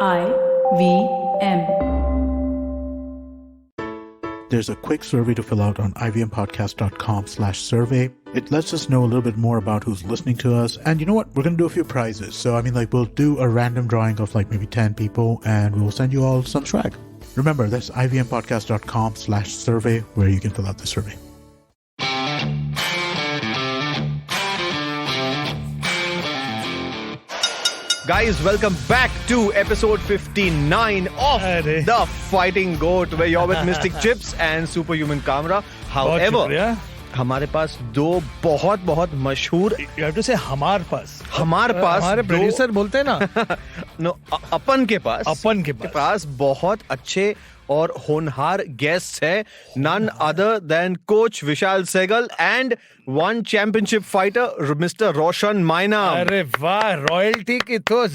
IVM. There's a quick survey to fill out on ivmpodcast.com/survey. It lets us know a little bit more about who's listening to us. And you know what? We're going to do a few prizes. So, we'll do a random drawing of maybe 10 people and we'll send you all some swag. Remember, that's ivmpodcast.com/survey where you can fill out the survey. Guys, welcome back to episode 59 of the Fighting G.O.A.T, where you're with Mystic Chips and Superhuman Kamra. However, हमारे पास दो बहुत मशहूर हमारे producer बोलते हैं ना अपन के पास बहुत अच्छे और होनहार गेस्ट है, none other than Coach Vishal Siegel and one championship fighter Mr. Roshan Mainam. अरे वाह, रॉयल्टी की तो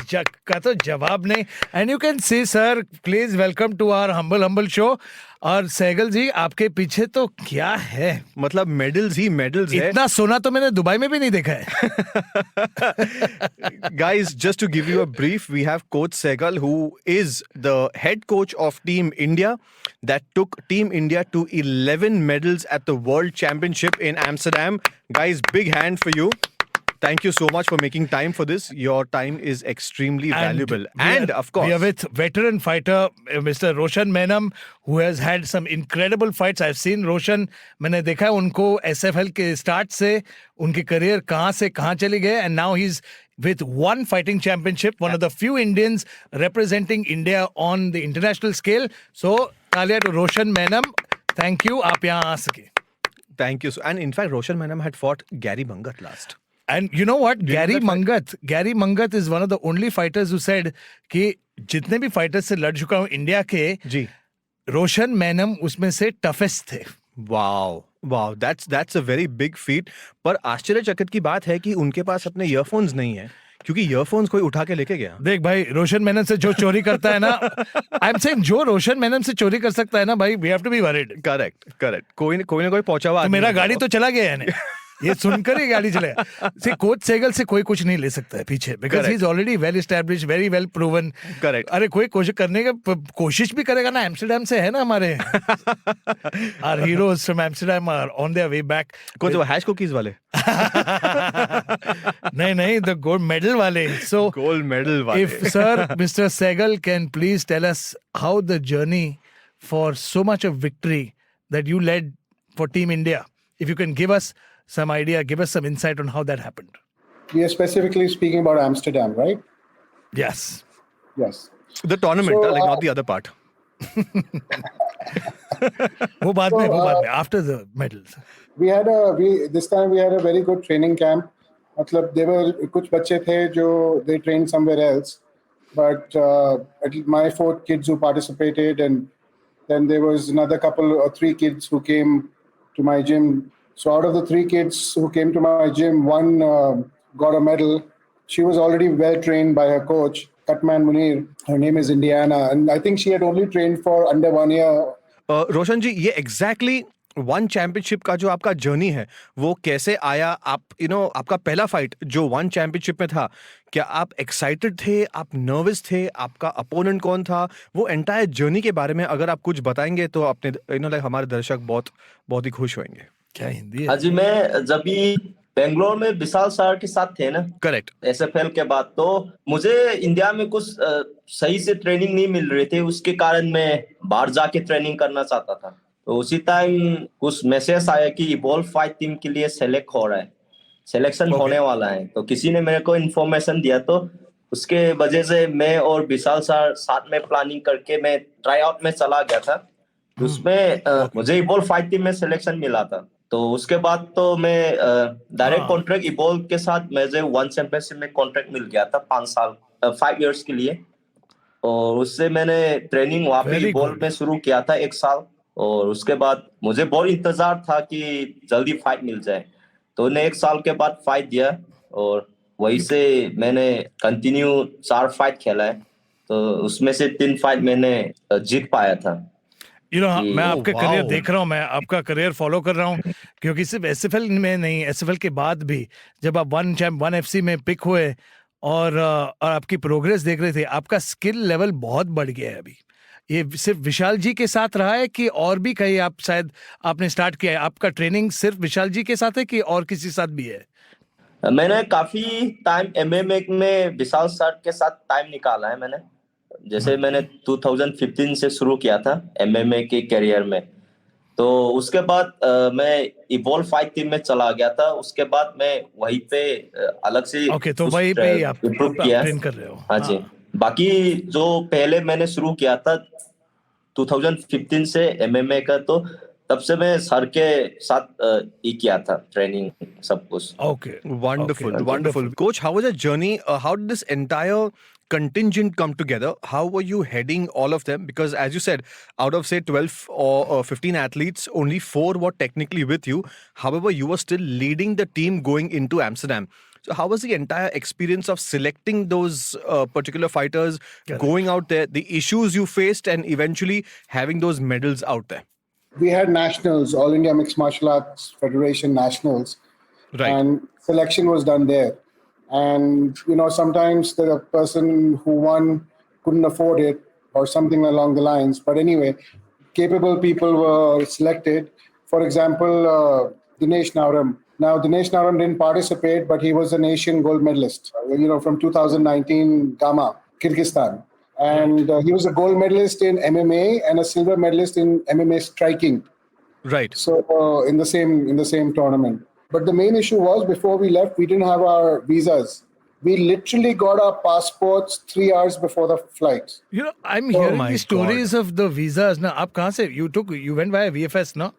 जवाब नहीं. And you can see, sir, please welcome to our humble show. और सैगल जी, आपके पीछे तो क्या है? मतलब मेडल्स है. इतना सोना तो मैंने दुबई में भी नहीं देखा है. Guys, just to give you a brief, we have Coach Siegel, who is the head coach of Team India that took Team India to 11 medals at the World Championship in Amsterdam. Guys, big hand for you. Thank you so much for making time for this. Your time is extremely valuable. And of course, we are with veteran fighter Mr. Roshan Mainam, who has had some incredible fights. I've seen Roshan. मैंने देखा है उनको SFL के start से उनकी career कहाँ से कहाँ चली गई. And now he's with one fighting championship, one of the few Indians representing India on the international scale. So, तालियां to Roshan Mainam. Thank you. आप यहाँ आ सके. Thank you. And in fact, Roshan Mainam had fought Gary Mangat last. And you know what? Gary Mangat is one of the only fighters who said कि जितने भी fighters से लड़ चुका हूँ इंडिया के, जी, रोशन मैनम उसमें से toughest थे. Wow, that's a very big feat. पर आश्चर्यचकित की बात है कि उनके पास अपने ईयरफोन्स नहीं है, क्योंकि ईयरफोन्स कोई उठा के लेके गया. देख भाई, रोशन मैनम से जो चोरी करता है ना, I'm saying जो रोशन मैनम से चोरी कर सकता है ना भाई, we have to be worried. Correct. कोई ना कोई पहुंचा हुआ. तो मेरा गाड़ी तो चला गया है. ये सुनकर ही गाड़ी चलेगा. See, कोच सेगल से कोई कुछ नहीं ले सकता है पीछे, because he is already well established, very well proven. Correct. अरे कोई कोशिश करने का कोशिश भी करेगा ना, एम्स्टरडैम से है ना हमारे. Our heroes from Amsterdam are on their way back. कौन से हैश कुकीज वाले? नहीं, the gold medal वाले. So gold medal वाले. If Sir Mr. Siegel can please tell us how the journey for so much of victory that you led for Team India, if you can give us some idea, give us some insight on how that happened. We are specifically speaking about Amsterdam, right? Yes. The tournament, not the other part. वो बाद में, after the medals. This time we had a very good training camp. मतलब there were कुछ बच्चे थे जो they trained somewhere else, but my 4 kids who participated, and then there was another couple or 3 kids who came to my gym. So out of the 3 kids who came to my gym, one got a medal. She was already well trained by her coach, Katman Munir. Her name is Indiana, and I think she had only trained for under 1 year. रोशन जी, ये exactly one championship का जो आपका journey है, वो कैसे आया? आप आपका पहला फाइट जो वन चैंपियनशिप में था, क्या आप एक्साइटेड थे, आप नर्वस थे, आपका अपोनेंट कौन था? वो एंटायर जर्नी के बारे में अगर आप कुछ बताएंगे तो अपने हमारे दर्शक बहुत ही खुश होंगे. क्या हिंदी है? हाँ जी, मैं जब भी बेंगलोर में विशाल सर के साथ थे ना, करेक्ट, एसएफएल के बाद, तो मुझे इंडिया में कुछ सही से ट्रेनिंग नहीं मिल रही थी. उसके कारण मैं बाहर जाके ट्रेनिंग करना चाहता था. तो उसी टाइम कुछ मैसेज आया कि इवॉल्व फाइट टीम के लिए सेलेक्ट हो रहा है, सिलेक्शन होने वाला है. तो किसी ने मेरे को इन्फॉर्मेशन दिया, तो उसके वजह से मैं और विशाल सर साथ में प्लानिंग करके मैं ट्राई आउट में चला गया था. उसमें मुझे इवॉल्व फाइट टीम में सिलेक्शन मिला था. तो उसके बाद तो मैं डायरेक्ट कॉन्ट्रैक्ट इवॉल्व के साथ मुझे वन चैंपियनशिप में कॉन्ट्रैक्ट मिल गया था 5 इयर्स के लिए. और उससे मैंने ट्रेनिंग वहाँ पे इवॉल्व में शुरू किया था 1 साल. और उसके बाद मुझे बहुत इंतजार था कि जल्दी फाइट मिल जाए. तो उन्हें 1 साल के बाद फाइट दिया और वहीं से मैंने कंटिन्यू 4 फाइट खेला है. तो उसमें से 3 फाइट मैंने जीत पाया था. मैं आपके करियर देख रहा हूँ, मैं आपका करियर फॉलो कर रहा हूँ, क्योंकि सिर्फ एसएफएल में नहीं, एसएफएल के बाद भी जब आप वन FC में पिक हुए और आपकी प्रोग्रेस देख रहे थे, आपका स्किल लेवल बहुत बढ़ गया है अभी। ये सिर्फ विशाल जी के साथ रहा है कि और भी कहीं आप शायद आपने स्टार्ट किया है? आपका ट्रेनिंग सिर्फ विशाल जी के साथ है कि और किसी के साथ भी है? मैंने काफी टाइम एमएमए में विशाल सर के साथ टाइम निकाला है मैंने। जैसे मैंने 2015 से शुरू किया था एमएमए के करियर में, तो उसके बाद मैं इवॉल्व फाइट टीम में चला गया था। उसके बाद मैं वहीं पे अलग से ओके, तो वहीं पे ही आप इम्प्रूव किया। ट्रेन कर रहे हो? हाँ जी। बाकी जो पहले मैंने शुरू किया था 2015 से एमएमए का, तो तब से मैं सर के साथ ही किया था ट्रेनिंग सब कुछ। Okay. Wonderful, Okay. wonderful. Coach, how was your journey? How did this entire contingent come together? How were you heading all of them? Because as you said, out of say 12 or 15 athletes, only 4 were technically with you. However, you were still leading the team going into Amsterdam. So how was the entire experience of selecting those particular fighters, going out there, the issues you faced, and eventually having those medals out there? We had nationals, All India Mixed Martial Arts Federation nationals, Right. and selection was done there. And sometimes the person who won couldn't afford it or something along the lines. But anyway, capable people were selected. For example, Dinesh Nauram. Now, Dinesh Nauram didn't participate, but he was an Asian gold medalist, from 2019 Gama, Kyrgyzstan. And he was a gold medalist in MMA and a silver medalist in MMA striking. Right. So in the same tournament. But the main issue was before we left, we didn't have our visas. We literally got our passports 3 hours before the flight. I'm hearing my the stories of the visas. Now, aap kahan se? You went via VFS, no?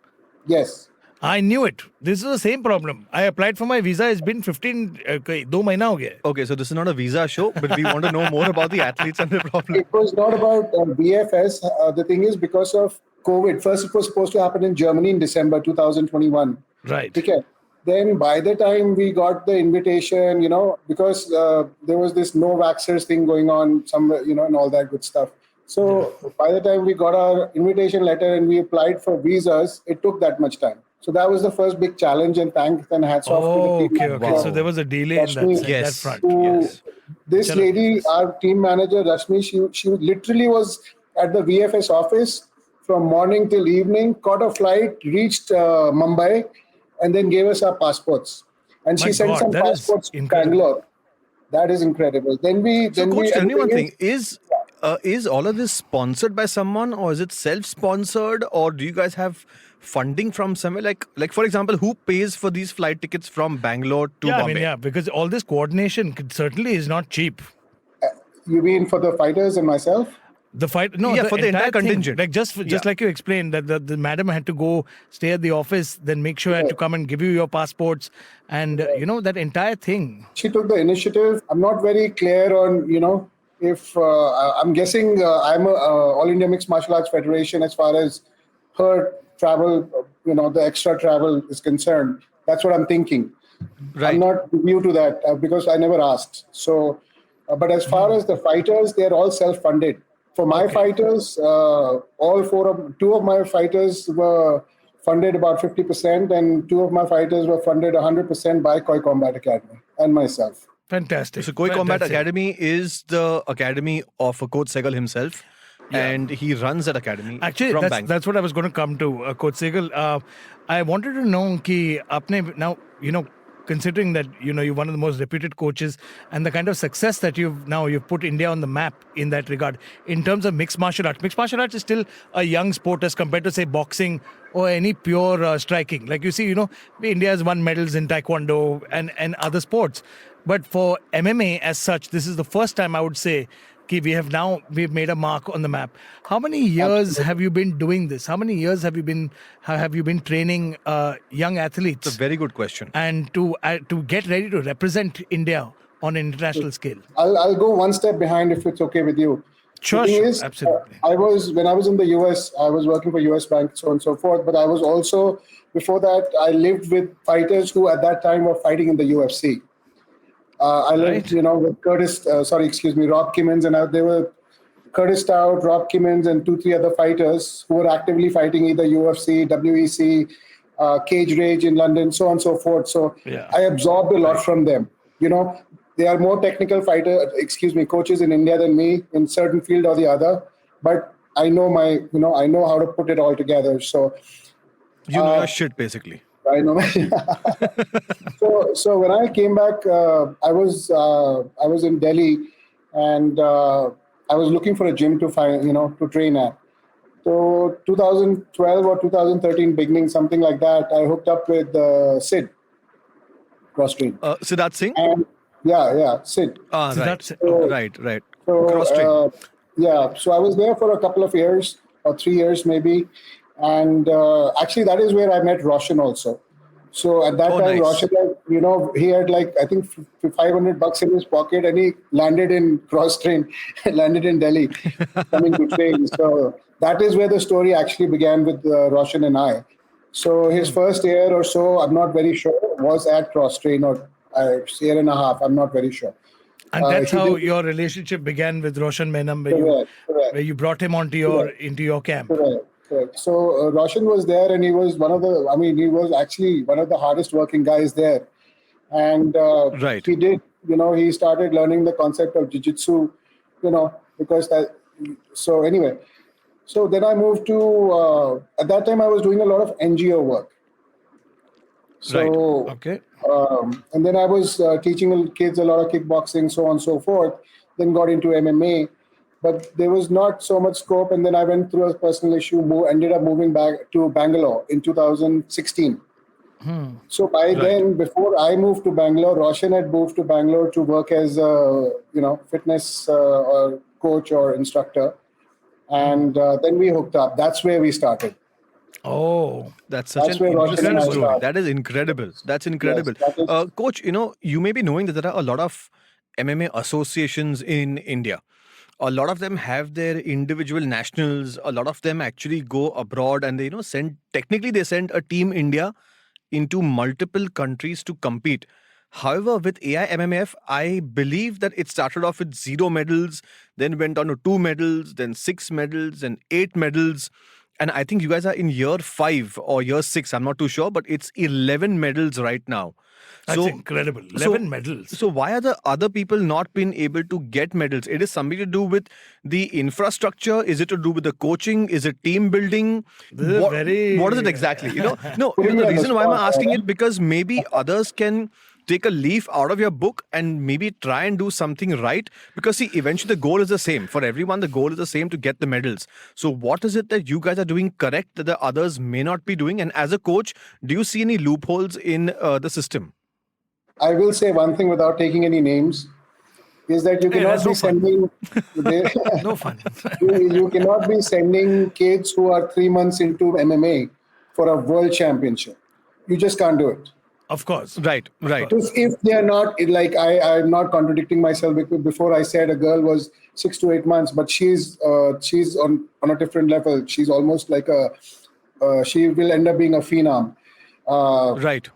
Yes. I knew it. This is the same problem. I applied for my visa. It's been 2 mahina ho gaya. Okay, so this is not a visa show, but we want to know more about the athletes and their problem. It was not about VFS. The thing is, because of COVID, first it was supposed to happen in Germany in December 2021. Right. Okay. Then by the time we got the invitation, because there was this no vaxxers thing going on somewhere, and all that good stuff. So by the time we got our invitation letter and we applied for visas, it took that much time. So that was the first big challenge, and thanks and hats off to the team. Okay. Wow. So there was a delay in that front. Yes. This lady, our team manager, Rashmi, she literally was at the VFS office from morning till evening, caught a flight, reached Mumbai, and then gave us our passports. And she sent some passports to Bangalore. That is incredible. Coach, tell me one thing. Is all of this sponsored by someone, or is it self-sponsored, or do you guys have funding from somewhere? Like for example, who pays for these flight tickets from Bangalore to Bombay? Because all this coordination certainly is not cheap. You mean for the fighters and myself? The fight, for the entire contingent. Like just like you explained, that the madam had to go stay at the office, then make sure I had to come and give you your passports, and that entire thing. She took the initiative. I'm not very clear on if I'm guessing I'm a All India Mixed Martial Arts Federation as far as her travel, the extra travel is concerned. That's what I'm thinking. Right. I'm not new to that because I never asked. So, but as far as the fighters, they're all self-funded. For my fighters, two of my fighters were funded about 50%, and 2 of my fighters were funded 100% by Koi Combat Academy and myself. Fantastic. So Koi Combat Academy is the academy of Coach Siegel himself. Yeah. And he runs that academy. Actually, that's what I was going to come to, Coach Siegel. I wanted to know ki aapne now, considering that you're one of the most reputed coaches and the kind of success that you've put India on the map in that regard in terms of mixed martial arts. Mixed martial arts is still a young sport as compared to say boxing or any pure striking. Like you see, India has won medals in taekwondo and other sports. But for MMA as such, this is the first time I would say we've made a mark on the map. How many years have you been doing this? How many years have you been training young athletes? It's a very good question. And to get ready to represent India on an international scale. I'll go one step behind if it's okay with you. Sure, absolutely. When I was in the US, I was working for US Bank, so on and so forth. But I was also, before that, I lived with fighters who at that time were fighting in the UFC. I lived, with Rob Kimmins, and they were Curtis Stout, Rob Kimmins, and 2-3 other fighters who were actively fighting either UFC, WEC, Cage Rage in London, so on and so forth. So I absorbed a lot from them. there are more technical coaches in India than me in certain field or the other. But I know I know how to put it all together. So You know your shit, basically. I know. So when I came back, I was in Delhi, and I was looking for a gym to find, to train at. So 2012 or 2013 beginning, something like that, I hooked up with Sid cross train. Siddharth Singh? And Sid. Right. that's Right. So Cross train. so I was there for a couple of years or 3 years maybe, and actually that is where I met Roshan also. So at that time, nice. Roshan, he had like I think $500 in his pocket, and he landed in cross train, landed in Delhi, coming to train. So that is where the story actually began with Roshan and I. So his first year or so, I'm not very sure, was at cross train, or year and a half. I'm not very sure. And that's how your relationship began with Roshan Mainam, where you brought him into your camp. Correct. So Roshan was there, and he was he was actually one of the hardest working guys there. And Right. he did, he started learning the concept of jiu-jitsu, because so anyway. So then I moved to, at that time I was doing a lot of NGO work. So, Right. Okay. And then I was teaching kids a lot of kickboxing, so on and so forth. Then got into MMA, but there was not so much scope. And then I went through a personal issue, ended up moving back to Bangalore in 2016. So by then, before I moved to Bangalore, Roshan had moved to Bangalore to work as a fitness or coach or instructor, and then we hooked up. That's where we started. Oh, That's such That's an where Roshan interesting and I story. started. That is incredible. That's incredible. Yes, that is- Coach, you may be knowing that there are a lot of MMA associations in India. A lot of them have their individual nationals. A lot of them actually go abroad, and they send a team India into multiple countries to compete. However, with AIMMF, I believe that it started off with 0 medals, then went on to 2 medals, then 6 medals, and 8 medals. And I think you guys are in year 5 or year 6. I'm not too sure, but it's 11 medals right now. that's incredible. 11 medals. So why are the other people not been able to get medals? It is something to do with the infrastructure. Is it to do with the coaching? Is it team building? This is What is it exactly? No. Putting The me on the reason why I'm spot, asking Aaron. it, because maybe others can take a leaf out of your book and maybe try and do something right. Because see, eventually the goal is the same for everyone. The goal is the same, to get the medals. So what is it that you guys are doing correct that the others may not be doing? And as a coach, do you see any loopholes in the system? I will say one thing without taking any names, is that you cannot that's no be fun. sending No fun. you cannot be sending kids who are 3 months into MMA for a world championship. You just can't do it. Of course. Right. If they are not, like, I'm not contradicting myself, because before I said a girl was 6 to 8 months, but she's on a different level. She's almost like she will end up being a phenom. Right.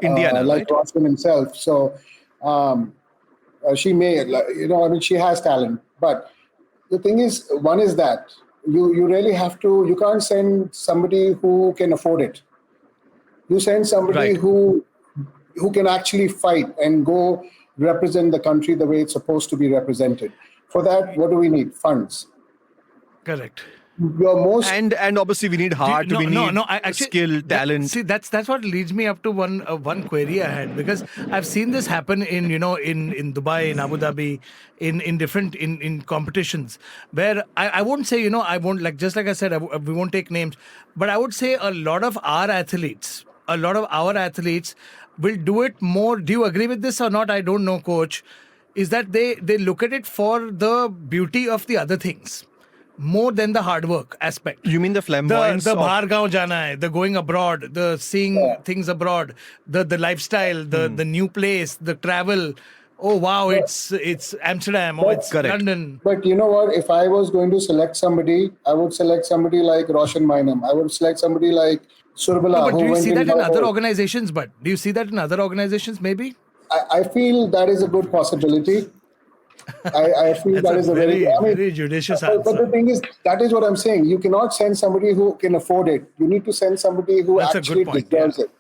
Indiana, like right? Roshan himself. So she may, she has talent. But the thing is, one is that you really have to, you can't send somebody who can afford it. You send somebody Right. who can actually fight and go represent the country the way it's supposed to be represented. For that, what do we need? Funds. Correct. Your most And obviously we need heart, we need skill, talent. See, that's what leads me up to one query I had, because I've seen this happen in in Dubai, in Abu Dhabi, in different in competitions where I won't say I won't, like, just like I said, we won't take names, but I would say a lot of our athletes will do it more. Do you agree with this or not? I don't know, coach. Is that they look at it for the beauty of the other things more than the hard work aspect. You mean the flamboyance the of- bahar gaon jana hai, the going abroad, the seeing things abroad, the lifestyle, the new place, the travel. Oh wow, it's Amsterdam, or it's Correct. London. But you know what? If I was going to select somebody, I would select somebody like Roshan Mainam. I would select somebody like Surbala. No, but do who you went see that in by other road. organizations? But do you see that in other organizations? Maybe. I feel that is a good possibility. I feel That's that a is a very judicious but the answer. thing is, that is what I'm saying. You cannot send somebody who can afford it. You need to send somebody who That's a good actually point, deserves yeah. it.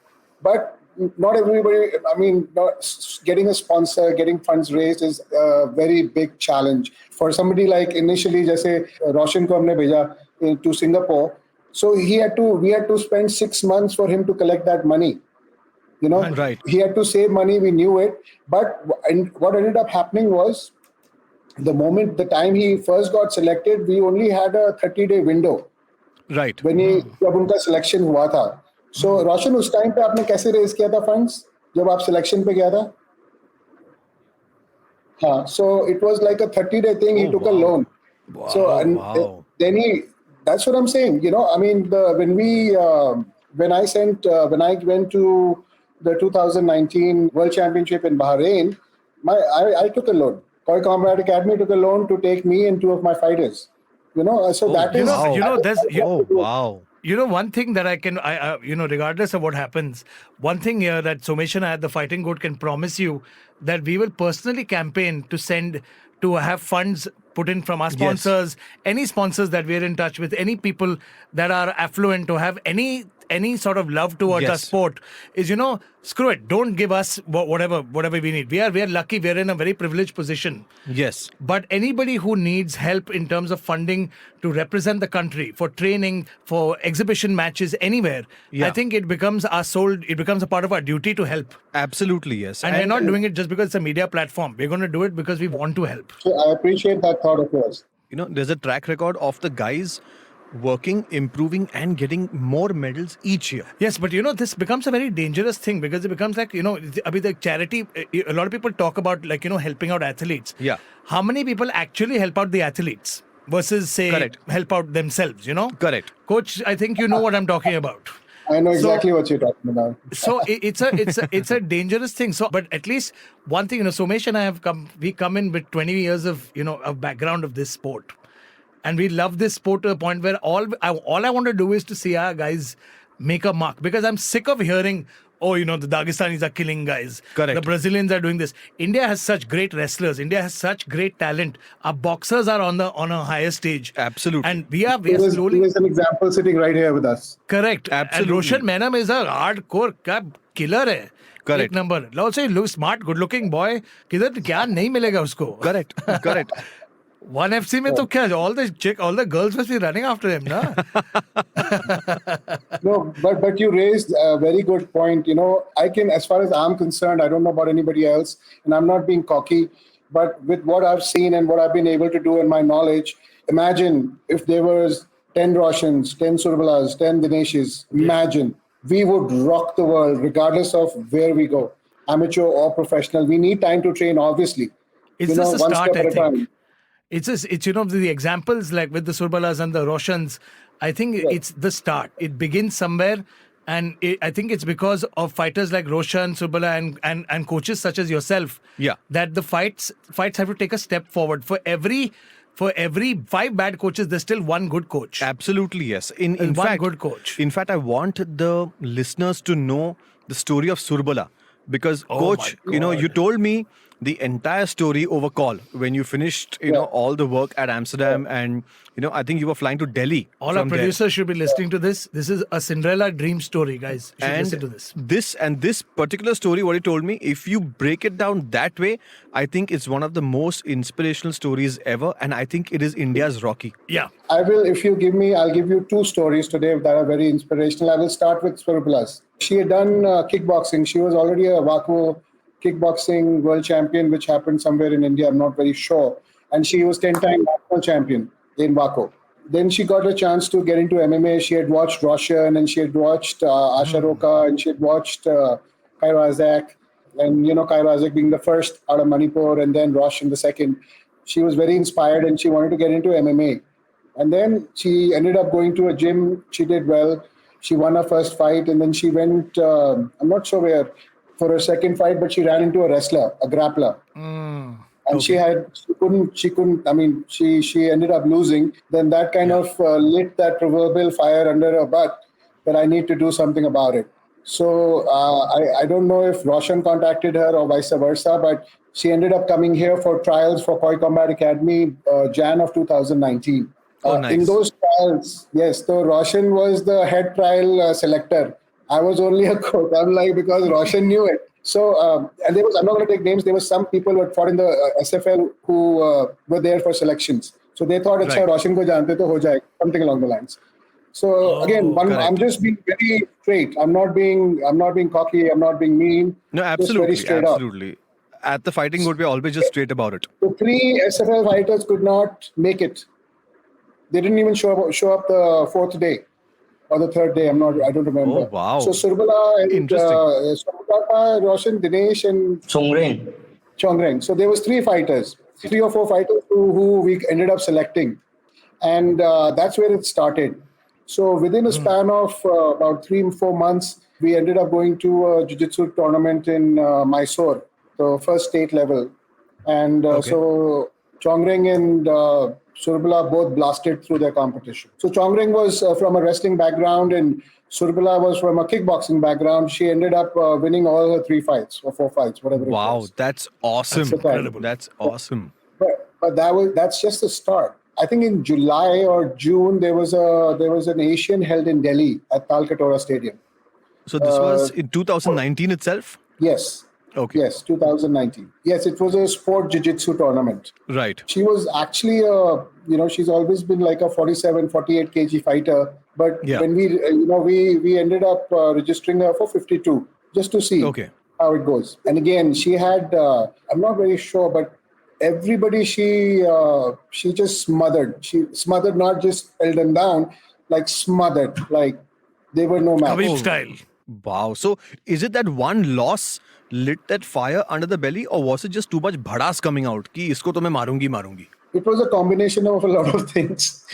But not everybody, I mean, getting a sponsor, getting funds raised is a very big challenge. For somebody like initially, जैसे Roshan को हमने भेजा to Singapore, so we had to spend 6 months for him to collect that money. You know, Right. he had to save money, we knew it. But what ended up happening was, the time he first got selected, we only had a 30-day window. Right. जब उनका selection हुआ था. So रोशन, उस time पे आपने कैसे raise किया था फंड्स जब आप सिलेक्शन पे गया था? हाँ, so it was like a 30-day thing. He took a loan. So that's what I'm saying. You know, I mean, when I went to the 2019 World Championship in Bahrain, I took a loan. Kamra Academy took a loan to take me and 2 of my fighters. You know, so that is. Wow. You know, one thing that I regardless of what happens, one thing here that Somesh and I at the Fighting G.O.A.T can promise you that we will personally campaign to have funds put in from our sponsors, any sponsors that we're in touch with, any people that are affluent to have any sort of love towards our sport is, you know, screw it. Don't give us whatever we need. We are lucky. We are in a very privileged position. Yes. But anybody who needs help in terms of funding to represent the country for training, for exhibition matches anywhere, I think it becomes a part of our duty to help. Absolutely, yes. And we're not doing it just because it's a media platform. We're going to do it because we want to help. So I appreciate that thought of yours. You know, there's a track record of the guys working, improving, and getting more medals each year. Yes, but you know, this becomes a very dangerous thing because it becomes like, you know, the charity, a lot of people talk about, like, you know, helping out athletes. Yeah. How many people actually help out the athletes versus, say, help out themselves, you know? Correct. Coach, I think you know what I'm talking about. I know exactly what you're talking about. So it's a dangerous thing. So, but at least one thing, you know, Somesh and I we come in with 20 years of, you know, of background of this sport. And we love this sport to a point where all I want to do is to see our guys make a mark. Because I'm sick of hearing, oh, you know, the Dagestanis are killing guys. Correct. The Brazilians are doing this. India has such great wrestlers. India has such great talent. Our boxers are on a higher stage. Absolutely. And we are slowly. There's an example sitting right here with us. Correct. Absolutely. And Roshan Mainam is a hardcore killer hai. Correct. एक number. Also, he looks smart, good looking boy. किधर क्या नहीं मिलेगा उसको. Correct. One FC में तो क्या, all the girls must be running after him, na? No, but you raised a very good point. You know, as far as I'm concerned, I don't know about anybody else, and I'm not being cocky, but with what I've seen and what I've been able to do in my knowledge, imagine if there was 10 Roshans, 10 Surbalas, 10 Dinesh's, imagine, we would rock the world regardless of where we go, amateur or professional. We need time to train, obviously. It's just a start, I think. It's you know, the examples like with the Surbalas and the Roshans, I think it's the start. It begins somewhere, and I think it's because of fighters like Roshan, Surbala, and coaches such as yourself. Yeah. That the fights have to take a step forward. For every 5 bad coaches, there's still one good coach. Absolutely, yes. In one fact, good coach. In fact, I want the listeners to know the story of Surbala. Because, coach, you know, you told me the entire story over call when you finished, you know, all the work at Amsterdam, and, you know, I think you were flying to Delhi. All our producers should be listening to this. This is a Cinderella dream story, guys. You should And listen to this. This particular story, what you told me, if you break it down that way, I think it's one of the most inspirational stories ever, and I think it is India's Rocky. Yeah. I will, if you give me, I'll give you 2 stories today that are very inspirational. I will start with Surbala's. She had done kickboxing. She was already a Waco kickboxing world champion, which happened somewhere in India. I'm not very sure. And she was 10-time national champion in Waco. Then she got a chance to get into MMA. She had watched Roshan, and she had watched Asha Roka, and she had watched Kai Razak. And, you know, Kai Razak being the first out of Manipur, and then Roshan the second. She was very inspired, and she wanted to get into MMA. And then she ended up going to a gym. She did well. She won her first fight, and then she went, I'm not sure where, for her second fight, but she ran into a wrestler, a grappler. And she couldn't, I mean, she ended up losing. Then that kind of lit that proverbial fire under her butt that I need to do something about it. So I don't know if Roshan contacted her or vice versa, but she ended up coming here for trials for Combat Academy, Jan of 2019. Nice. In those trials, yes, so Roshan was the head trial selector. I was only a cook. I'm like, because Roshan knew it. So, and there was, I'm not going to take names, there were some people who had fought in the SFL who were there for selections. So they thought, Right. Roshan ko jante to ho jayega, something along the lines. So again, correct. I'm just being very straight. I'm not being cocky. I'm not being mean. No, Just absolutely, very straight up. absolutely. At the Fighting G.O.A.T, we are always just straight about it. The 3 SFL fighters could not make it. They didn't even show up the 4th day or the 3rd day. I don't remember. Oh, wow. So Surbala and Interesting. Surbala, Roshan, Dinesh, and Chongreng. So there was 3 fighters, 3 or 4 fighters who we ended up selecting, and that's where it started. So within a span of about 3-4 months, we ended up going to a jiu-jitsu tournament in Mysore, the first state level, and so Chongreng and Surbala both blasted through their competition. So Chongreng was from a wrestling background and Surbala was from a kickboxing background. She ended up winning all her 3 fights or 4 fights, whatever it was. Wow, that's awesome. That's incredible. That's awesome. But that's just the start. I think in July or June there was an Asian held in Delhi at Talkatora Stadium. So this was in 2019 itself? Yes. Okay. Yes, 2019. Yes, it was a sport jiu-jitsu tournament. Right. She was actually she's always been like a 47, 48 kg fighter. But when we ended up registering her for 52 just to see how it goes. And again, she had, I'm not very sure, but everybody she just smothered. She smothered, not just held them down, like smothered, like they were no match. Khabib style. Wow. So is it that one loss lit that fire under the belly, or was it just too much bhadas coming out? Ki isko to main marungi. It was a combination of a lot of things.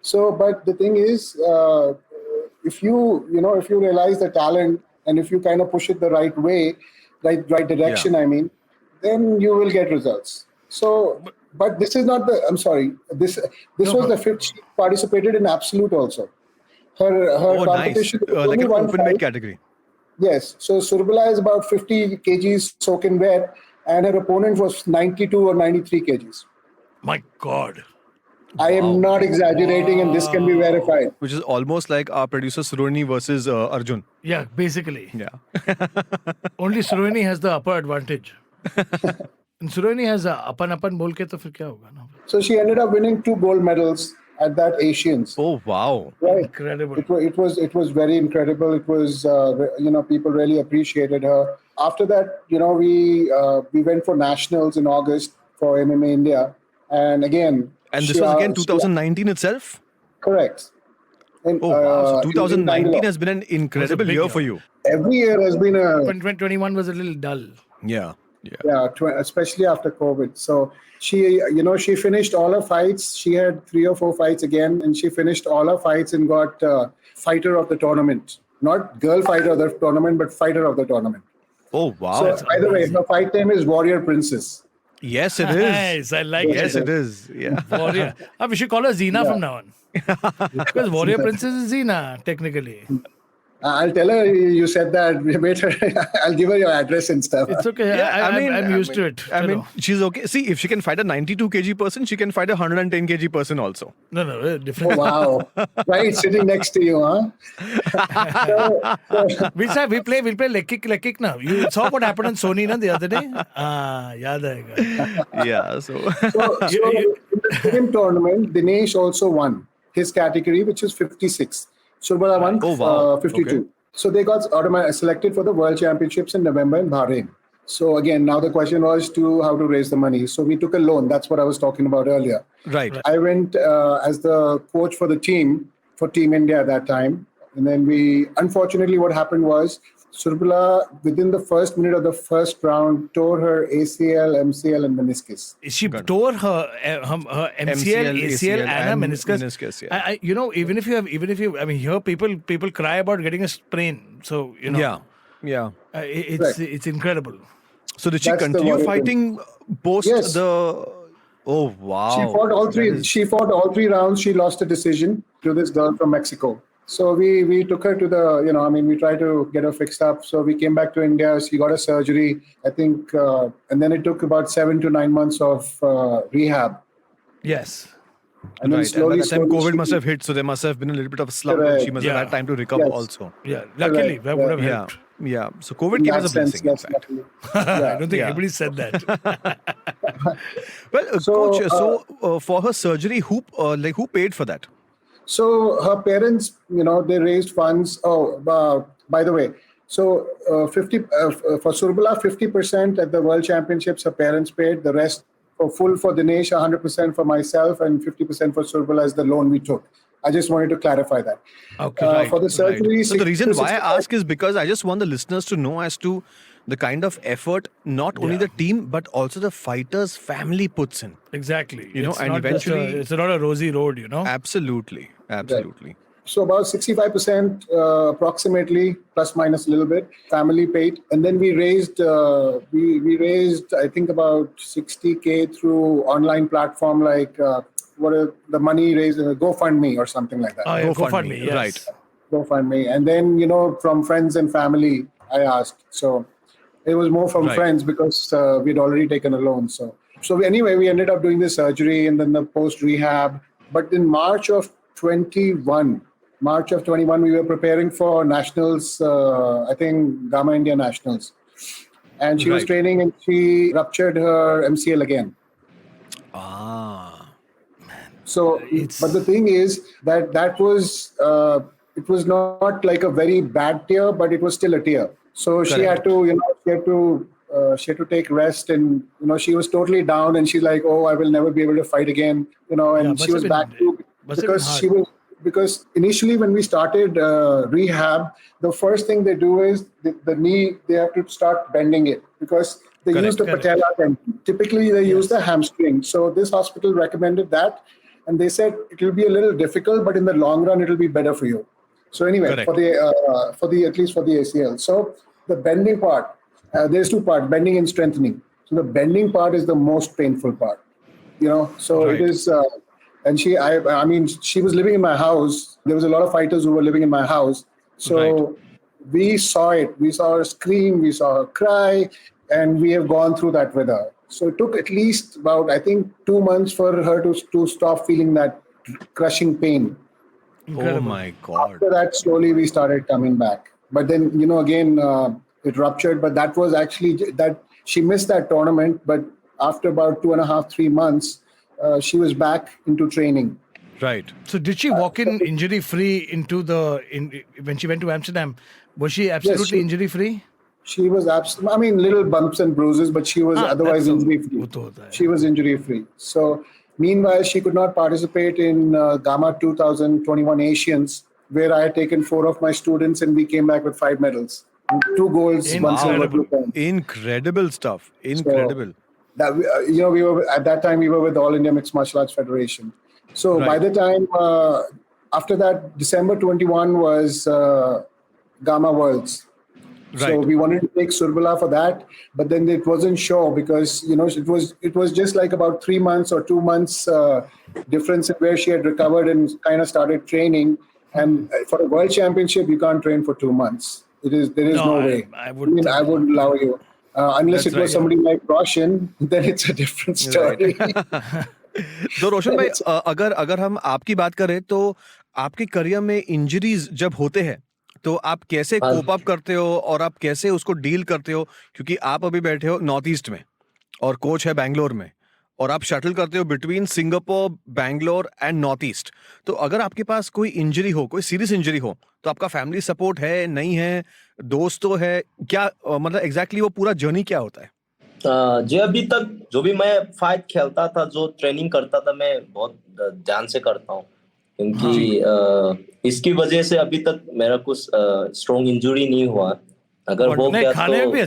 So, but the thing is, if you realize the talent and if you kind of push it the right way, right direction, I mean, then you will get results. So, but this is not the. I'm sorry. This was the 5th she participated in absolute also. Her competition like an open weight category. Yes. So Surbala is about 50 kgs soaking wet, and her opponent was 92 or 93 kgs. My God. I am not exaggerating, and this can be verified. Which is almost like our producer Suroni versus Arjun. Yeah, basically. Yeah. Only Suroni has the upper advantage. And Suroni has a apan bol ke to fir kya hoga na? So she ended up winning 2 gold medals at that Asians. Oh, wow. Right. Incredible. It was very incredible. It was, people really appreciated her. After that, we went for nationals in August for MMA India. And again... And this was again 2019 itself? Correct. And, wow. So 2019 has been an incredible year for you. Every year has been a... 2021 was a little dull. Yeah. Especially after COVID. So she finished all her fights. She had 3 or 4 fights again, and she finished all her fights and got fighter of the tournament. Not girl fighter of the tournament, but fighter of the tournament. Oh, wow. So, by the way, her fight name is Warrior Princess. Yes, it is. Nice. I like it. Yes, it is. Yeah. Warrior. We should call her Zina from now on. Because Warrior Princess is Zina, technically. I'll tell her you said that. Wait, I'll give her your address and stuff. It's okay. Yeah, I'm used to it. I mean, she's okay. See, if she can fight a 92 kg person, she can fight a 110 kg person also. No, different. Oh, wow. Right, sitting next to you, huh? We'll play leg kick now. You saw what happened on Sony the other day? Yaad aayega. Yeah, so in the same tournament, Dinesh also won his category, which is 56. Surbala won 52. Okay. So they got selected for the World Championships in November in Bahrain. So again, now the question was how to raise the money. So we took a loan. That's what I was talking about earlier. Right. I went as the coach for the team, for Team India at that time. And then unfortunately, what happened was Surbala, within the first minute of the first round, tore her ACL, MCL, and meniscus. She tore her MCL, ACL, and her meniscus. Yeah. Even if you, here people cry about getting a sprain. So Yeah. It's incredible. So did she continue fighting post the? Oh wow! She fought all 3. She fought all 3 rounds. She lost a decision to this girl from Mexico. So we took her to we tried to get her fixed up. So we came back to India. She got a surgery, I think, and then it took about 7 to 9 months of rehab. Yes. And then Right. And by that time, COVID must she- have hit, so there must have been a little bit of slump, and Correct. she must have had Yeah. time to recover Yes. also. Yeah, luckily Correct. that would have Yeah, helped. yeah. So COVID in came that as a sense, blessing, in yes, fact. luckily. I don't think Yeah. anybody said that. Well, So, coach, for her surgery, who paid for that? So her parents, they raised funds. By the way, so 50 for Surbala, 50% at the World Championships, her parents paid. The rest for Dinesh, 100% for myself, and 50% for Surbala as the loan we took. I just wanted to clarify that. Okay, For the surgery, Right. So the reason why I 65 ask is because I just want the listeners to know as to the kind of effort not only Yeah. the team but also the fighter's family puts in. Exactly. You know, It's and not just eventually- it's not a rosy road, Absolutely. So about 65% approximately, plus minus a little bit, family paid, and then we raised we raised I think about 60K through online platform like what are the money raised GoFundMe or something like that. Oh, yeah, GoFundMe, GoFundMe, yes. right. GoFundMe, and then from friends and family I asked. So it was more from Right. friends because we'd already taken a loan. So anyway, we ended up doing the surgery and then the post rehab. But in March of 21, we were preparing for nationals. I think Gamma India Nationals, and she was Right. training and she ruptured her MCL again. Ah. So, but the thing is that was it was not like a very bad tear, but it was still a tear. So she had to, she had to take rest, and she was totally down, and she's like, "Oh, I will never be able to fight again," and must she have was been- back to must have been because hard. because initially when we started rehab, the first thing they do is the knee, they have to start bending it because they use the Correct. patella tendon. Typically, they use the hamstring. So this hospital recommended that, and they said it will be a little difficult, but in the long run, it will be better for you. So anyway, Correct. for the at least for the ACL. So the bending part, there's two parts: bending and strengthening. So the bending part is the most painful part. So Right. it is. And I mean, she was living in my house. There was a lot of fighters who were living in my house. So Right. we saw it. We saw her scream. We saw her cry, and we have gone through that with her. So it took at least about, I think, 2 months for her to stop feeling that crushing pain. Oh Incredible. my God. After that, slowly we started coming back. But then, again, it ruptured. But that was actually that she missed that tournament. But after about 2.5, 3 months, she was back into training. Right. So did she walk in injury free when she went to Amsterdam? Was she absolutely she- injury free? She was I mean, little bumps and bruises, but she was otherwise that's injury free. वो तो होता है. She was injury free. So, meanwhile, she could not participate in Gamma 2021 Asians, where I had taken 4 of my students, and we came back with 5 medals, 2 golds, 1 silver, 2 bronze. Incredible stuff. Incredible. That we were at that time we were with All India Mixed Martial Arts Federation. So by Right. the time after that, December 21 was Gamma Worlds. So Right. we wanted to take Surbala for that, but then it wasn't sure because it was just like about 3 months or 2 months difference in where she had recovered and kind of started training. And for a world championship, you can't train for 2 months. There is no way. I would think I wouldn't allow you unless That's it was right. somebody like Roshan. Then it's a different story. तो रोशन भाई अगर हम आपकी बात करें तो आपके career में इंजरीज जब होते हैं तो आप कैसे हाँ। कोप अप करते हो और आप कैसे उसको डील करते हो क्योंकि आप अभी बैठे हो नॉर्थ ईस्ट में और कोच है बैंगलोर में और आप शटल करते हो between Singapore Bangalore and north east तो अगर आपके पास कोई इंजरी हो कोई सीरियस इंजरी हो तो आपका फैमिली सपोर्ट है नहीं है दोस्त तो है क्या मतलब एग्जैक्टली वो पूरा जर्नी क्या होता है जी अभी तक जो भी मैं फाइट खेलता था जो ट्रेनिंग करता था मैं बहुत ध्यान से करता हूँ क्योंकि इसकी वजह से अभी तक मेरा कुछ स्ट्रॉन्ग इंजरी नहीं हुआ अगर हो नहीं, गया खाने तो में भी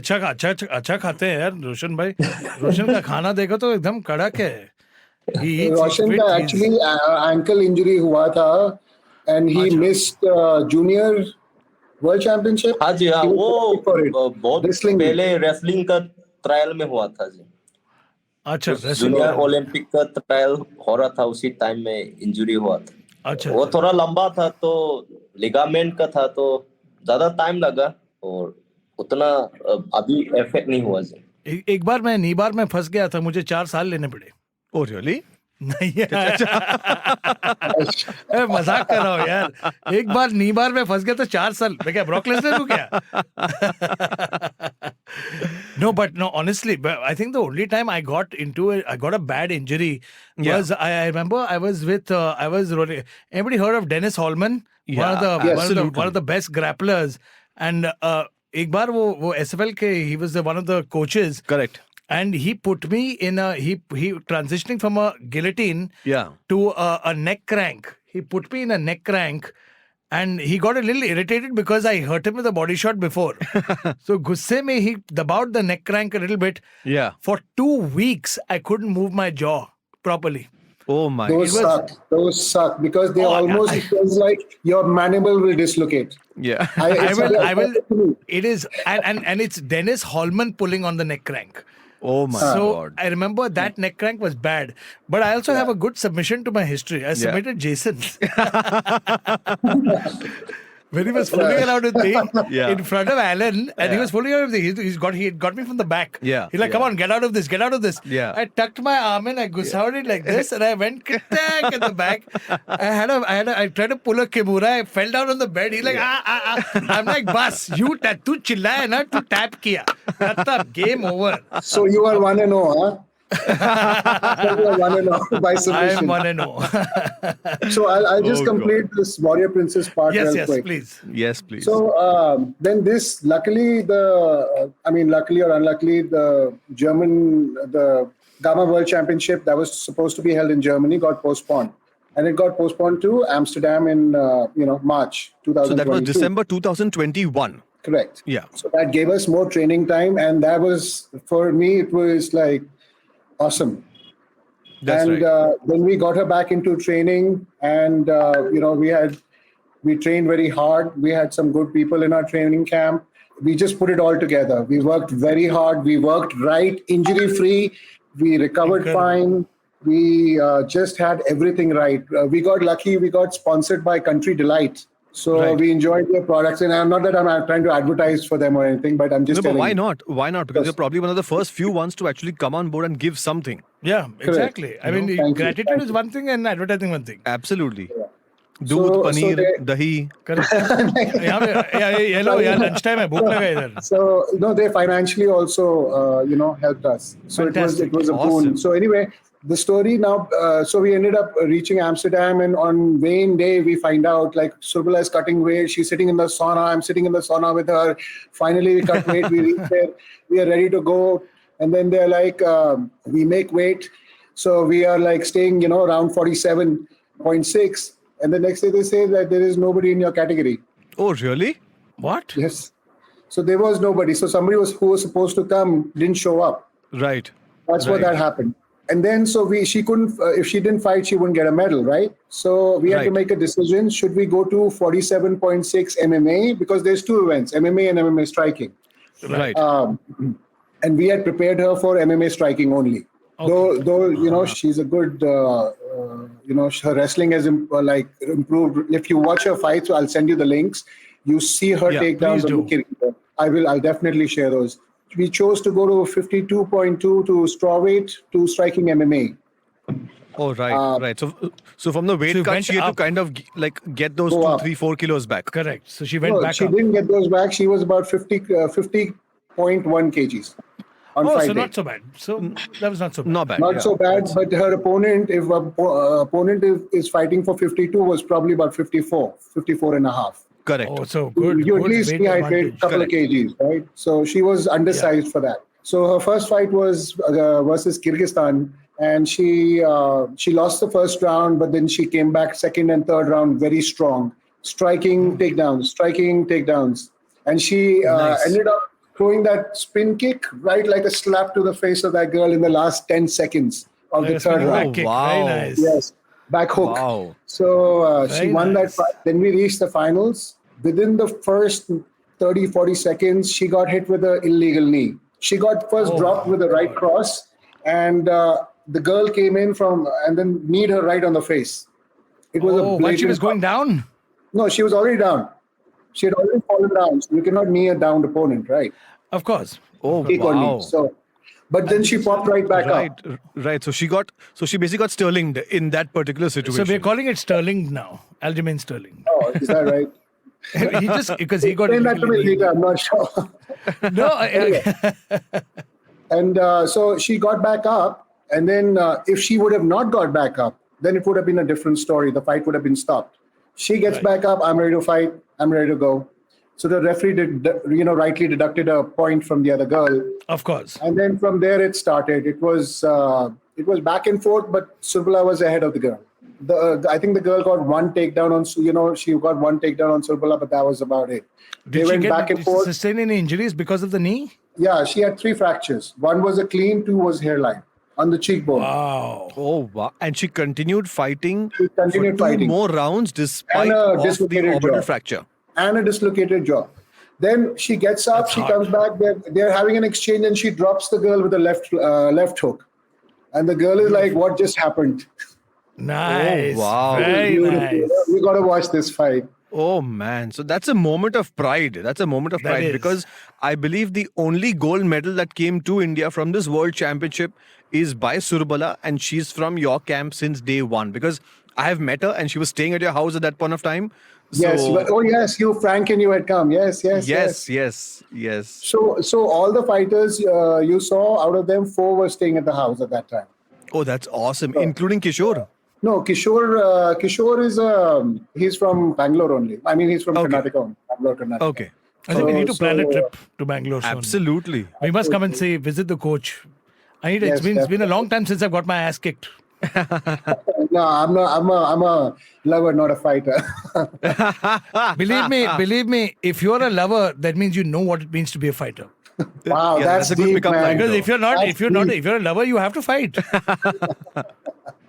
अच्छा खाते हैं यार रोशन भाई. रोशन का खाना देखो तो एकदम कड़क है. He eats, Roshan he's का fit, actually ankle injury हुआ था, and he missed junior world championship. हाँ जी हाँ He was वो ready for it. बहुत Wrestling. पहले रेसलिंग का ट्रायल में हुआ था जी अच्छा wrestling जूनियर का- ओलंपिक का ट्रायल हो रहा था उसी टाइम में इंजरी हुआ था अच्छा, वो अच्छा. थोड़ा लंबा था तो लिगामेंट का था तो ज्यादा टाइम लगा और उतना अभी इफेक्ट नहीं हुआ जी एक बार मैं नी बार में फंस गया था मुझे 4 साल लेने पड़े. ओ रियली नहीं यार मजाक कर रहा हूँ यार एक बार नी बार में फंस गया तो 4 साल मैं क्या ब्रॉक लेसनर हूँ क्या No, but no, honestly, but I think the only time I got into it, I got a bad injury was I remember I was with I was rolling. Everybody heard of Dennis Hallman? Yeah, One of the best grapplers. And एक बार वो SFL के he was one of the coaches. Correct. And he put me in he transitioning from a guillotine to a neck crank. He put me in a neck crank. And he got a little irritated because I hurt him with a body shot before. So gusse mein he dabbed the neck crank a little bit. Yeah. For 2 weeks, I couldn't move my jaw properly. Oh my. Those suck because they almost it feels like your mandible will dislocate. Yeah. I will. It is and it's Dennis Hallman pulling on the neck crank. Oh my God. I remember that neck crank was bad. But I also have a good submission to my history. I submitted Jason. When he was fooling around with me in front of Alan, and he was fooling around with me, he got me from the back. Yeah. He's like, come on, get out of this, get out of this. Yeah. I tucked my arm in, I gussaed it like this, and I went tack in the back. I tried to pull a kimura, I fell down on the bed. He's like, I'm like, boss, you tu chillaya na, tu tap kiya. Khatam, game over. So you are 1-0, huh? You are 1-0 by submission. I am 1-0. So I'll just complete this Warrior Princess part real quick. Please. Yes, please. So then this, luckily or unluckily, the Gamma World Championship that was supposed to be held in Germany got postponed. And it got postponed to Amsterdam in March 2022. So that was December 2021. Correct. Yeah. So that gave us more training time, and that was, for me, it was like awesome. That's right. Then we got her back into training, and we trained very hard. We had some good people in our training camp. We just put it all together. We worked very hard. We worked right, injury-free. We recovered fine. We just had everything right. We got lucky. We got sponsored by Country Delight. So we enjoyed their products. And I'm not that I'm trying to advertise for them or anything, but I'm just telling why you. not? Why not? Because you're probably one of the first few ones to actually come on board and give something. Yeah, exactly. Correct. I mean, gratitude is one thing and advertising one thing. Absolutely. Doodh, paneer, dahi. Correct. lunchtime hai, bhook laga idhar. So they financially also helped us. So it was a boon. So anyway, the story now. So we ended up reaching Amsterdam, and on weighing day we find out like Surbala is cutting weight. She's sitting in the sauna. I'm sitting in the sauna with her. Finally, we cut weight. We reach there. We are ready to go, and then they're like, we make weight. So we are like staying, around 47.6. And the next day they say that there is nobody in your category. Oh, really? What? Yes. So there was nobody. So somebody who was supposed to come didn't show up. Right. That's what that happened. And then she couldn't, if she didn't fight, she wouldn't get a medal, right? So we had to make a decision. Should we go to 47.6 MMA? Because there's 2 events, MMA and MMA striking. Right. And we had prepared her for MMA striking only. Okay. Though she's a good, her wrestling has improved. If you watch her fights, I'll send you the links. You see her takedowns. I'll definitely share those. We chose to go to 52.2 to strawweight to striking MMA. Oh, right, right. So from the weight cut, she had to kind of get those 2, 3, 4 kilos back. Correct. So she went back. She didn't get those back. She was about 50.1 kgs. So not so bad. So that was not so bad. Not bad. Not so bad, but her opponent, if opponent is fighting for 52, was probably about 54 and a half. Correct. Oh, so good. You at least dehydrate a couple of kgs, right? So she was undersized for that. So her first fight was versus Kyrgyzstan, and she lost the first round, but then she came back second and third round very strong, striking takedowns, and she ended up throwing that spin kick right like a slap to the face of that girl in the last 10 seconds of the third round. Wow. Very nice. Yes, back hook. Wow. So she won that fight. Then we reached the finals. Within the first 30, 40 seconds, she got hit with an illegal knee. She got first dropped with a right cross, and the girl came in and then kneed her right on the face. It was a blatant. While she was going down? No, she was already down. She had already fallen down. So you cannot knee a downed opponent, right? Of course. Oh, Kick or knee. wow. So, But then she popped right back up. Right. So she basically got Sterlinged in that particular situation. So we're calling it Sterling now. Aljamain Sterling. Oh, is that right? He just because he got Explain that to me later. I'm not sure. No. And so she got back up, and then if she would have not got back up, then it would have been a different story. The fight would have been stopped. She gets back up. I'm ready to fight. I'm ready to go. So the referee rightly deducted a point from the other girl. Of course. And then from there it started. It was back and forth, but Surbala was ahead of the girl. I think the girl got one takedown on, she got one takedown on Surbala, but that was about it. Did she back and forth. Sustain any injuries because of the knee? Yeah, she had 3 fractures. 1 was a clean, 2 was hairline on the cheekbone. Wow. Oh, wow. And she continued fighting for 2 more rounds despite of the orbital fracture. And a dislocated jaw. Then she gets up, she comes back, they're having an exchange, and she drops the girl with a left hook. And the girl is like, what just happened? Nice. Oh, wow. Very nice. We got to watch this fight. Oh, man. So that's a moment of pride. Because I believe the only gold medal that came to India from this World Championship is by Surbala, and she's from your camp since day one. Because I have met her, and she was staying at your house at that point of time. Yes. Yes. Frank and you had come. Yes. So all the fighters you saw, out of them, 4 were staying at the house at that time. Oh, that's awesome. Including Kishore. No, Kishore is he's from Bangalore only. I mean, he's from Karnataka, Bangalore, Karnataka. Okay. I think we need to plan a trip to Bangalore soon. Absolutely. We must come and visit the coach. It's been a long time since I've got my ass kicked. No, I'm a lover, not a fighter. Believe me, if you're a lover, that means you know what it means to be a fighter. Wow, that's a good pickup line. Because if you're a lover, you have to fight.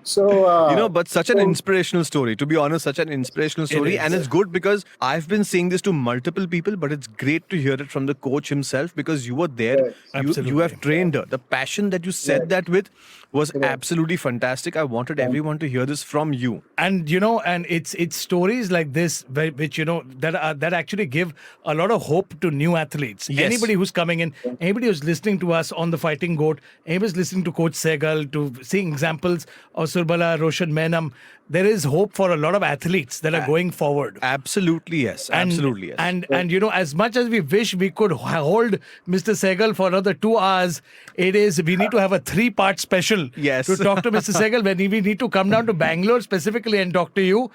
So, but such an inspirational story, to be honest, such an inspirational story. And it's good because I've been saying this to multiple people, but it's great to hear it from the coach himself because you were there. You have trained her. The passion that you said that with was absolutely fantastic. I wanted everyone to hear this from you. And, and it's stories like this, which, that actually give a lot of hope to new athletes. Yes. Anybody who's coming in, anybody who's listening to us on the Fighting G.O.A.T, anybody's listening to Coach Siegel, to seeing examples of Surbala, Roshan Mainam, there is hope for a lot of athletes that are going forward. Absolutely, yes. And, as much as we wish we could hold Mr. Siegel for another 2 hours, we need to have a 3-part special to talk to Mr. Siegel. When we need to come down to Bangalore specifically and talk to you,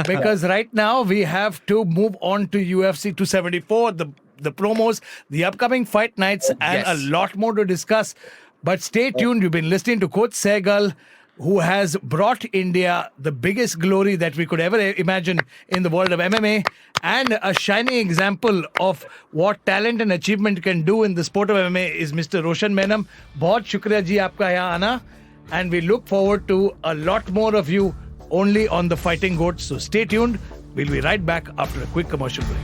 because right now we have to move on to UFC 274, the promos, the upcoming fight nights, and a lot more to discuss. But stay tuned. You've been listening to Coach Siegel, who has brought India the biggest glory that we could ever imagine in the world of MMA, and a shining example of what talent and achievement can do in the sport of MMA is Mr. Roshan Mainam. बहुत शुक्रिया जी आपका यहाँ आना, and we look forward to a lot more of you only on the Fighting G.O.A.T. So stay tuned. We'll be right back after a quick commercial break.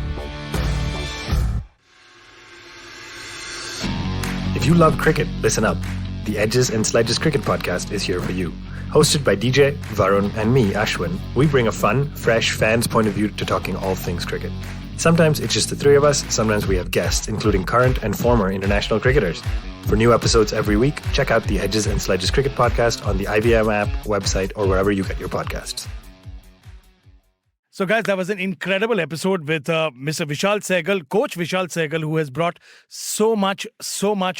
If you love cricket, listen up. The Edges and Sledges Cricket Podcast is here for you. Hosted by DJ, Varun, and me, Ashwin, we bring a fun, fresh fan's point of view to talking all things cricket. Sometimes it's just the 3 of us, sometimes we have guests, including current and former international cricketers. For new episodes every week, check out the Edges and Sledges Cricket Podcast on the IVM app, website, or wherever you get your podcasts. So, guys, that was an incredible episode with Mr. Vishal Siegel, Coach Vishal Siegel, who has brought so much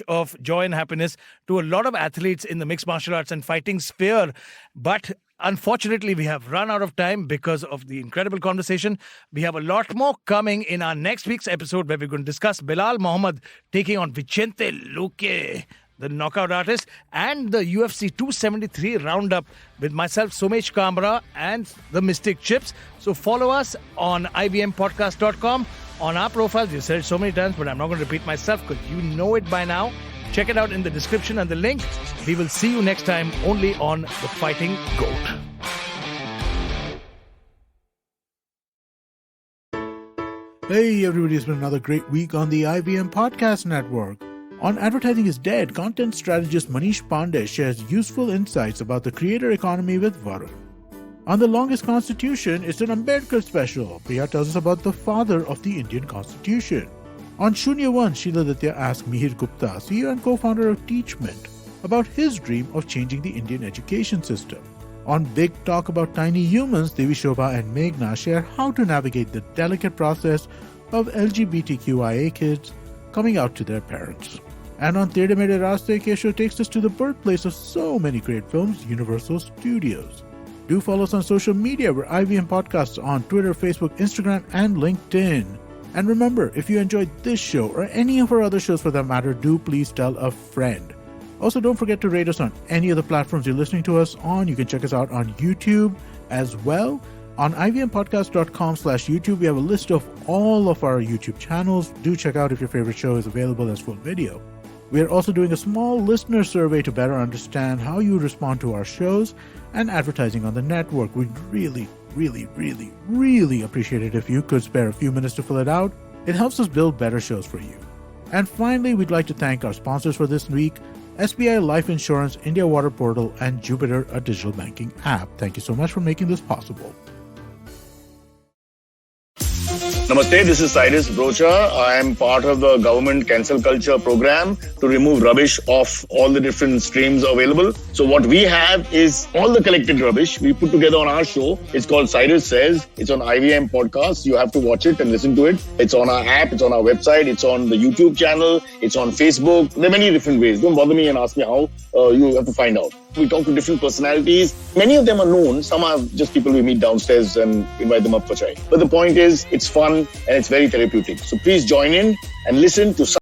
of joy and happiness to a lot of athletes in the mixed martial arts and fighting sphere. But unfortunately, we have run out of time because of the incredible conversation. We have a lot more coming in our next week's episode, where we're going to discuss Bilal Mohammed taking on Vicente Luque, the knockout artist, and the UFC 273 roundup with myself, Somesh Kamra, and the Mystic Chips. So follow us on ibmpodcast.com. On our profiles, we've said it so many times, but I'm not going to repeat myself because you know it by now. Check it out in the description and the link. We will see you next time only on the Fighting G.O.A.T. Hey everybody, it's been another great week on the IBM Podcast Network. On Advertising is Dead, content strategist Manish Pandey shares useful insights about the creator economy with Varun. On The Longest Constitution, it's an Ambedkar special. Priya tells us about the father of the Indian Constitution. On Shunya 1, Sheila Ditya asked Mihir Gupta, CEO and co-founder of Teachment, about his dream of changing the Indian education system. On Big Talk About Tiny Humans, Devi Shobha and Meghna share how to navigate the delicate process of LGBTQIA kids coming out to their parents. And on Tere Mere Raste, Kesho takes us to the birthplace of so many great films, Universal Studios. Do follow us on social media. We're IVM Podcasts on Twitter, Facebook, Instagram, and LinkedIn. And remember, if you enjoyed this show or any of our other shows for that matter, do please tell a friend. Also, don't forget to rate us on any of the platforms you're listening to us on. You can check us out on YouTube as well. On ivmpodcast.com/YouTube, we have a list of all of our YouTube channels. Do check out if your favorite show is available as full video. We are also doing a small listener survey to better understand how you respond to our shows and advertising on the network. We'd really appreciate it if you could spare a few minutes to fill it out. It helps us build better shows for you. And finally, we'd like to thank our sponsors for this week, SBI Life Insurance, India Water Portal, and Jupiter, a digital banking app. Thank you so much for making this possible. Namaste, this is Cyrus Brocha. I am part of the government cancel culture program to remove rubbish off all the different streams available. So what we have is all the collected rubbish we put together on our show. It's called Cyrus Says. It's on IVM Podcast. You have to watch it and listen to it. It's on our app. It's on our website. It's on the YouTube channel. It's on Facebook. There are many different ways. Don't bother me and ask me how. You have to find out. We talk to different personalities. Many of them are known. Some are just people we meet downstairs and invite them up for chai. But the point is, it's fun and it's very therapeutic. So please join in and listen to